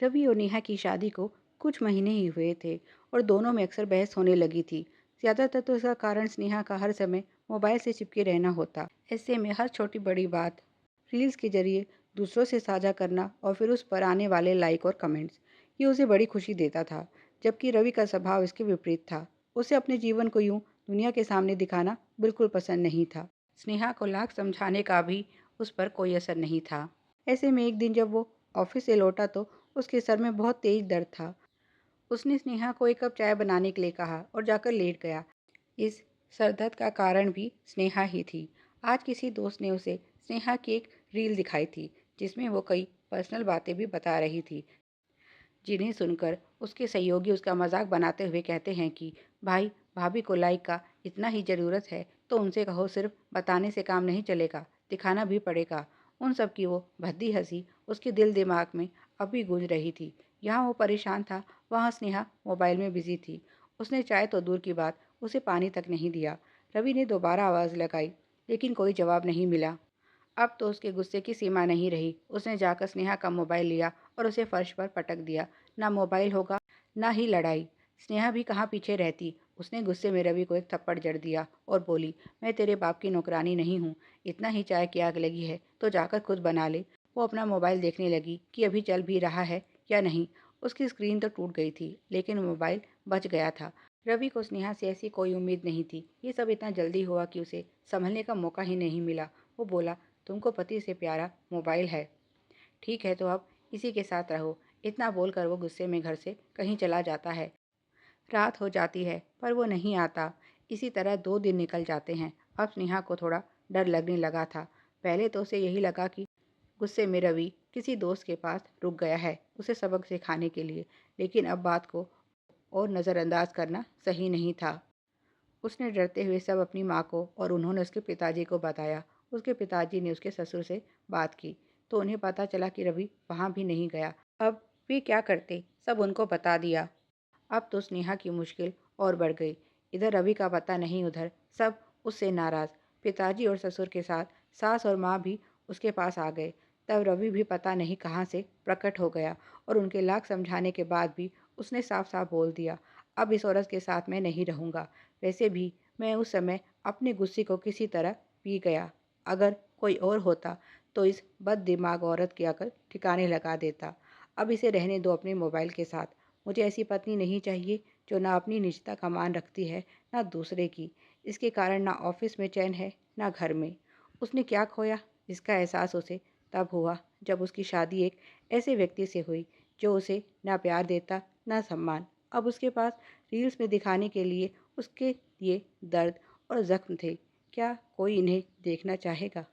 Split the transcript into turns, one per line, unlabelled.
रवि और नेहा की शादी को कुछ महीने ही हुए थे और दोनों में अक्सर बहस होने लगी थी। ज़्यादातर तो इसका कारण स्नेहा का हर समय मोबाइल से चिपके रहना होता। ऐसे में हर छोटी बड़ी बात रील्स के जरिए दूसरों से साझा करना और फिर उस पर आने वाले लाइक और कमेंट्स, ये उसे बड़ी खुशी देता था। जबकि रवि का स्वभाव इसके विपरीत था। उसे अपने जीवन को यूं दुनिया के सामने दिखाना बिल्कुल पसंद नहीं था। स्नेहा को लाख समझाने का भी उस पर कोई असर नहीं था। ऐसे में एक दिन जब वो ऑफिस से लौटा तो उसके सर में बहुत तेज दर्द था। उसने स्नेहा को एक कप चाय बनाने के लिए कहा और जाकर लेट गया। इस सर दर्द का कारण भी स्नेहा ही थी। आज किसी दोस्त ने उसे स्नेहा की एक रील दिखाई थी जिसमें वो कई पर्सनल बातें भी बता रही थी, जिन्हें सुनकर उसके सहयोगी उसका मजाक बनाते हुए कहते हैं कि भाई, भाभी को लाइक का इतना ही ज़रूरत है तो उनसे कहो, सिर्फ बताने से काम नहीं चलेगा, दिखाना भी पड़ेगा। उन सब की वो भद्दी हंसी उसके दिल दिमाग में अभी गूंज रही थी। यहाँ वो परेशान था, वहाँ स्नेहा मोबाइल में बिजी थी। उसने चाय तो दूर की बात, उसे पानी तक नहीं दिया। रवि ने दोबारा आवाज़ लगाई लेकिन कोई जवाब नहीं मिला। अब तो उसके गुस्से की सीमा नहीं रही। उसने जाकर स्नेहा का मोबाइल लिया और उसे फर्श पर पटक दिया। ना मोबाइल होगा, ना ही लड़ाई। स्नेहा भी कहाँ पीछे रहती। उसने गुस्से में रवि को एक थप्पड़ जड़ दिया और बोली, मैं तेरे बाप की नौकरानी नहीं हूँ। इतना ही चाय की आग लगी है तो जाकर खुद बना ले। वो अपना मोबाइल देखने लगी कि अभी चल भी रहा है या नहीं। उसकी स्क्रीन तो टूट गई थी लेकिन मोबाइल बच गया था। रवि को स्नेहा से ऐसी कोई उम्मीद नहीं थी। ये सब इतना जल्दी हुआ कि उसे संभलने का मौका ही नहीं मिला। वो बोला, तुमको पति से प्यारा मोबाइल है, ठीक है तो अब इसी के साथ रहो। इतना बोलकर वो गुस्से में घर से कहीं चला जाता है। रात हो जाती है पर वो नहीं आता। इसी तरह 2 दिन निकल जाते हैं। अब स्नेहा को थोड़ा डर लगने लगा था। पहले तो उसे यही लगा कि गुस्से में रवि किसी दोस्त के पास रुक गया है उसे सबक सिखाने के लिए, लेकिन अब बात को और नज़रअंदाज करना सही नहीं था। उसने डरते हुए सब अपनी माँ को और उन्होंने उसके पिताजी को बताया। उसके पिताजी ने उसके ससुर से बात की तो उन्हें पता चला कि रवि वहाँ भी नहीं गया। अब वे क्या करते, सब उनको बता दिया। अब तो स्नेहा की मुश्किल और बढ़ गई। इधर रवि का पता नहीं, उधर सब उससे नाराज़। पिताजी और ससुर के साथ सास और माँ भी उसके पास आ गए। तब रवि भी पता नहीं कहाँ से प्रकट हो गया और उनके लाख समझाने के बाद भी उसने साफ साफ बोल दिया, अब इस औरत के साथ मैं नहीं रहूँगा। वैसे भी मैं उस समय अपने गुस्से को किसी तरह पी गया। अगर कोई और होता तो इस बद दिमाग औरत की अकल ठिकाने लगा देता। अब इसे रहने दो अपने मोबाइल के साथ। मुझे ऐसी पत्नी नहीं चाहिए जो ना अपनी निजता का मान रखती है ना दूसरे की। इसके कारण ना ऑफिस में चैन है ना घर में। उसने क्या खोया, इसका एहसास उसे तब हुआ जब उसकी शादी एक ऐसे व्यक्ति से हुई जो उसे ना प्यार देता ना सम्मान। अब उसके पास रील्स में दिखाने के लिए उसके लिए दर्द और जख्म थे। क्या कोई इन्हें देखना चाहेगा?